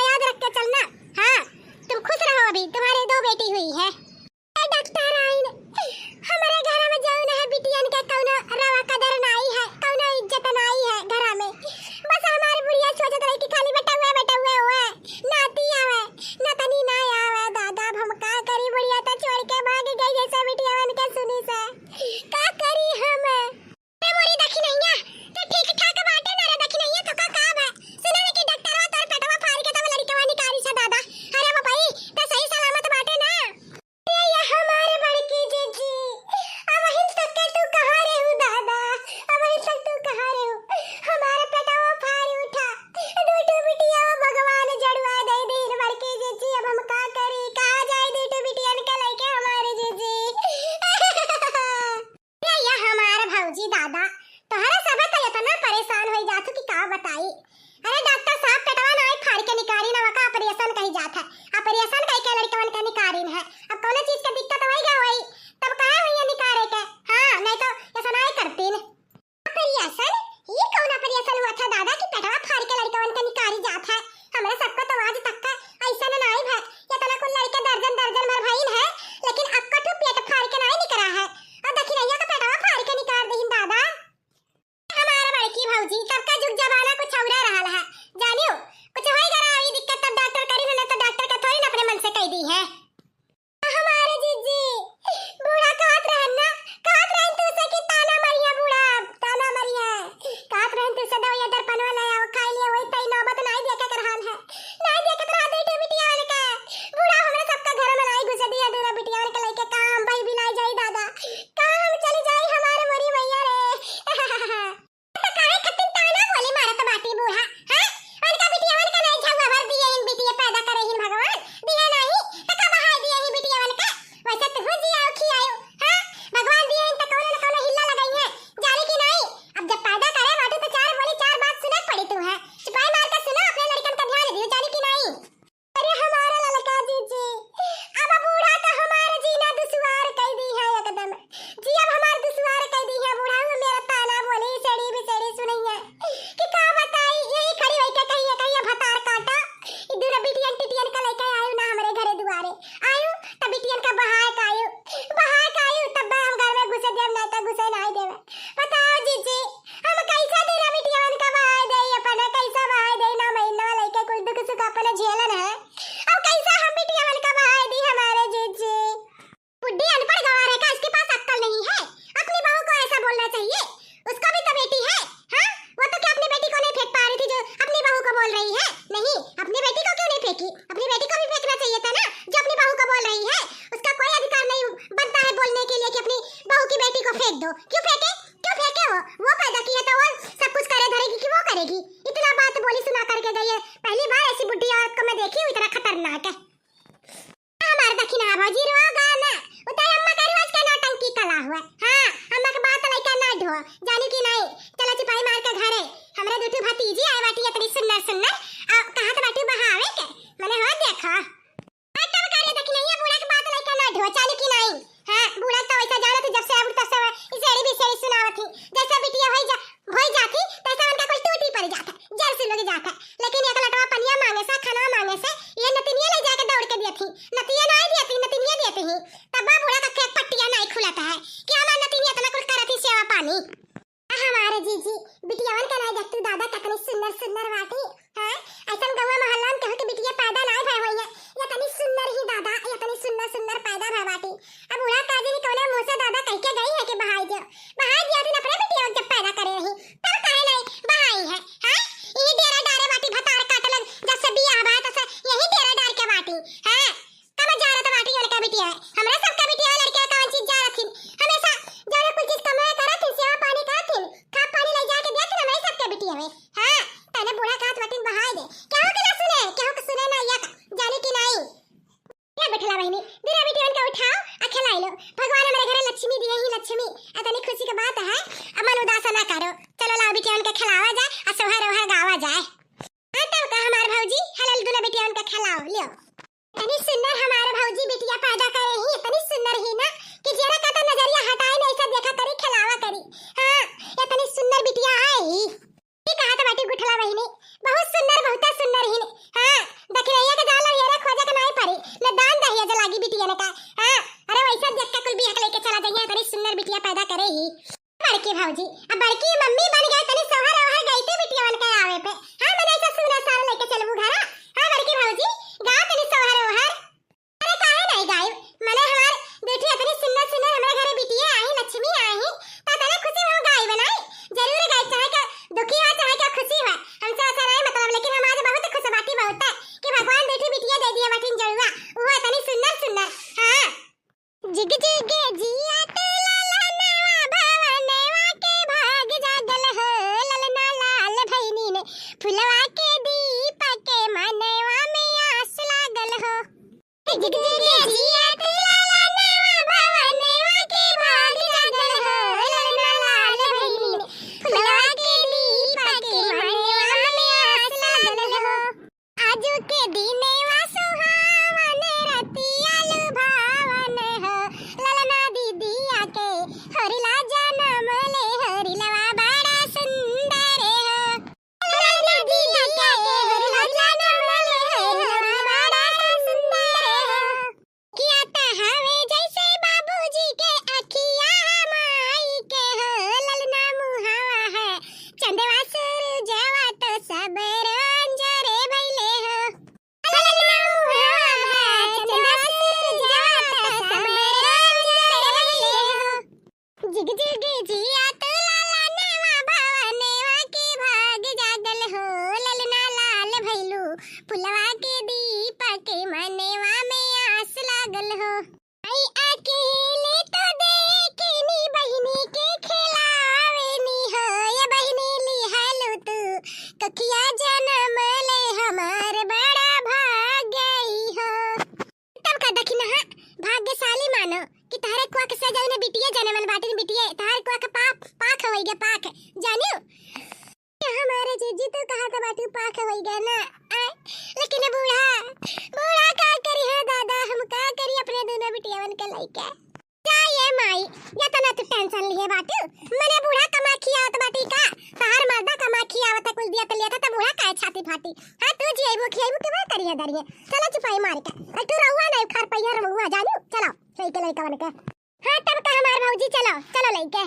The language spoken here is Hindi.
याद रख के चलना। हाँ, तुम खुश रहो, अभी तुम्हारी 2 बेटी हुई है। डॉक्टर आइन हमारे घर में जाऊन है बिटियन का कौनो रवा कदर नाई है, कौनो इज्जत नाई है घर में। बस हमारी बुढ़िया सोचत रही कि खाली बेटा हुए नाती आवे नतनी ना आवे। दादा हम का करी, बुढ़िया तो छोड़ के भाग गई जैसे बिटियन के सुनी से का करी हम। ए मोरी देखी नहीं है तो ठीक ठाक बाटे ना रे, देखी नहीं है तो का काम है। सुने कि डॉक्टरवा तोर पेटवा फाड़ के तब लड़कवा निकाली से दादा। अरे बाबा तो सही सलामत बाटे ना। ये हमारे बड़की जीजी अब हिल तक के तू कहां रे हो दादा, अब हिल तक तू कहां रे हो। हमारे पेटवा फाड़ उठा दूटू बिटिया भगवान जड़वा दे दिन बड़की जीजी। अब हम का करी, कहां जाए दूटू बिटियन के लेके हमारे जीजी। ये हमारे भौजी दादा तोहरा सब त इतना परेशान होई जात कि का बताई। अरे डॉक्टर साहब पेटवा ना फाड़ के निकाली ना, का ऑपरेशन कही जात है। ऑपरेशन कई के लड़कवन का निकारिन है। अब कौन चीज का दिक्कत होईगा होई तब कहां हुई निकारे के। हां नहीं तो ऐसा नहीं करतीन। ऑपरेशन ये कौन ऑपरेशन हुआ था दादा कि पेटवा फाड़ के लड़कवन का निकारी जात है। हमरा सबको तो आज तक का ऐसा ना नहीं है। ये तना कुल लड़के दर्जन दर्जन मर भईन है, लेकिन अब कठु पेट फाड़ के नहीं निकरा है। और देखी रहिया का पेटवा फाड़ के निकार दहिन दादा। हमारे बड़की भौजी तब का जुग जमाना कुछ औरा रहल है। जानियो कुछ होई गरा ई दिक्कत तब डॉक्टर करी ना, तो डॉक्टर का थोड़ी ना अपने मन से कह दी है। हमारे जीजी बूढ़ा कहत रहन तू से कि ताना मरिया बूढ़ा, ताना मरिया कहत रहन तू से दवाई दर्पण वाला आओ खाई लिए वही तई नौबत नहीं देखे कर हाल है। नहीं देखे तो दे दे बिटिया वाले का बूढ़ा हमरा सबका घर में नहीं घुसे दिया दूरा बिटिया वाले के लेके काम भाई भी नहीं जाई दादा, काम चली जाई हमारे मरी मैया रे। तो काहे खतिन ताना बोली मारत बाटी बूढ़ा। हां उनका बिटिया वाले का नहीं झगड़ा भर दिए इन बिटिया पैदा करे इन भगवान दिया नहीं तो का बहा दिए इन बिटिया वाले का। वैसे तो हो जिया खियायो। हां भगवान दिए इन तो कौन न कौन हिल्ला लगाई है जाने की नहीं। अब जब पैदा करे बाटू तो 4 बोली 4 बात सुना पड़ी तू है, चुपाई मार के सुनो अपने लड़कन का ध्यान दियो जाने की नहीं। अरे हमारा ललका जीजी अब बूढ़ा का हमारा जीना दुश्वार कह दी है एकदम जी। अब हमार दुश्वार कह दी है बूढ़ा मेरा ताना बोली सड़ी भी सड़ी सुनई है कि का बताई। यही खड़ी होई के कहिए भतार काटा इधर बिटियन टिटियन का लेके आयो ना हमारे घरे दुआरे आयो तब बिटियन का बहाए कायो तब हम घर में घुसे देव ना तो घुसे नहीं देवे। बताओ जीजी हम कैसा देना बिटियन का बहाए दे अपना कैसा बहाए दे ना महीना लेके कोई दुख सुख अपने झेलन है। अब कैसा हम बिटियन का बहाए दी हमारे जीजी। बुड्ढी अनपढ़ गवार है का, इसके पास अक्ल नहीं है। अपनी बहू को ऐसा बोलना चाहिए, उसका भी तो बेटी है। हां वो तो क्या अपनी बेटी को नहीं फेंक पा रही थी जो अपनी बहू को बोल रही है। नहीं अपनी बेटी को क्यों नहीं फेंकी, अपनी बेटी को भी फेंकना चाहिए था ना जो अपनी बहू को बोल रही है। उसका कोई अधिकार नहीं बनता है बोलने के लिए कि अपनी बहू की बेटी को फेंक दो। क्यों फेंके वो पैदा किया तो वो सब कुछ करे धरेगी कि वो करेगी। इतना बात बोली सुना करके गई है। पहली बार ऐसी बुड्ढी औरत को मैं देखी हूं इतना खतरनाक है। हमारे दक्षिणा भौजी रोगा ना उतर अम्मा का रोज का नौटंकी कला हुआ। हां अम्मा के बात लइका ना ढो जाने की नहीं। चलो चिपाई मार के घरे हमरा दुटू भतीजी आए बाटी इतनी सुंदर आ कहां तो बाटी बहावे के मने हो देखा तब करे देखी नहीं है बूढ़ा के बात लइका ना ढो जाने की नहीं। हां बूढ़ा तो ऐसा जानत जब से अब तब से इसेड़ी भी सेड़ी सुनावत थी जैसा बिटिया होई जाती तैसा उनका कुछ टूटी पड़ जाता जर से लोग जाता। लेकिन एक लटवा पनिया मांगे से खाना मांगे से ये नतिनिया ले जाके दौड़ के दिया थी। नतिया नहीं दिया थी नतिनिया देते ही तब बूढ़ा का खेत पट्टिया नहीं खुलाता है कि हमारा नतिनिया इतना कुछ करती सेवा पानी। हमारे जीजी बिटियावन का नहीं देखती दादा कितनी सुंदर बाटी। हां ऐसा गवा मोहल्ला में कहो कि बिटिया पैदा नहीं भई होई है ये तनी सुंदर ही दादा ये तनी सुंदर पैदा भई बाटी। अब बूढ़ा काजी ने कोने मुंह से दादा कह के गई है कि बहाई दिया थी अपने बिटिया जब पैदा करे रही तब काहे नहीं बहाई है। हां ये डेरा डारे बाटी भतार काटलन जब से बियाह बा तो से यही डेरा डार के बाटी। हां कब जा रहा था बाटी लड़का बिटिया हमरा सबका बिटिया लड़का कौन चीज जा रखी हमेशा जाने कुछ चीज कमाए करत सेवा पानी करत खा पानी ले जाके देत ना मैं सबके बिटिया में। हां तने बूढ़ा काट बाटी बहाई दे केहू के सुने ना या जाने की नहीं। ये बैठला बहनी बिना बिटियन का उठाओ आ खिलाई लो। भगवान हमारे घर लक्ष्मी दिए ही लक्ष्मी इतनी खुशी की बात है। अमन उदास ना करो चलो लाओ बिटियन का खिलावा जाए और सोहर गावा जाए। हां तब का हमार भौजी हलल दुला बिटियन का खिलाओ लियो। इतनी सुंदर हमारे भौजी बिटिया पैदा करे ही इतनी सुंदर ही ना कि जेरा का तो नजरिया हटाए नहीं ऐसा देखा करी खिलावा करी। हां इतनी सुंदर बिटिया आई ये कहा तो बाटी गुठला बहनी बहुत सुंदर ही। हां जिग जिग जिया लाला नवा भवनवा के भाग जागल हो ललना लाल भइली फुलवा के दीपा के मनवा में आस लागल हो आजू के दिनेवा सुहावन रतिया लुभावन हो ललना दीदिया के हरिला जनम ले हरिलवा बड़ा सुंदर हो ललना दीदिया के हरिला जनम ले हरिलवा बड़ा सुंदर हो किया ता हवे जैसे बाबूजी के अखिया माई के हो ललना मुहावा है चंदवा सूरजवा तो सब रंजरे भइले हो ललना मुहावा है चंदवा सूरजवा तो सब रंजरे भइले हो जिग जिग जिया तो लाला नवा भवनवा के भाग जागल हो ललना लाल भइलू फुलवा के दीपा के मनवा में आस लागल हो आई अकेले तो देखनी बहिनी के खिलावेनी हो ये बहिनी लिहलू तू कखिया जन्म ले हमार बड़ा भाग गई हो तब का दखिना भाग्यशाली मानो कि तारे कुआ के सजाई ने बिटिया जनमल बाटी ने बिटिया तारे कुआ के पाख होई गया पाख जानियो हमारे जीजी तो कहा था बाटी पाख होई गया ना लेकिन बूढ़ा का करी है दादा हम का करी अपने दोनों बिटियावन के लइका जा ये माई या तो ना तू टेंशन लिए बाटू मने बूढ़ा कमा खियावत बाटी का तार मर्दा कमा खियावत कुल दिया तो लिया था बूढ़ा का छाती फाटी हां तू जीबो खियाबो के बा करिए दरिए चलो चुपाई मार के और तू रहुआ नहीं खार पहिया रहुआ जानियो चलो सही के लइका बन के हां तब का हमार भौजी चलो चलो लइके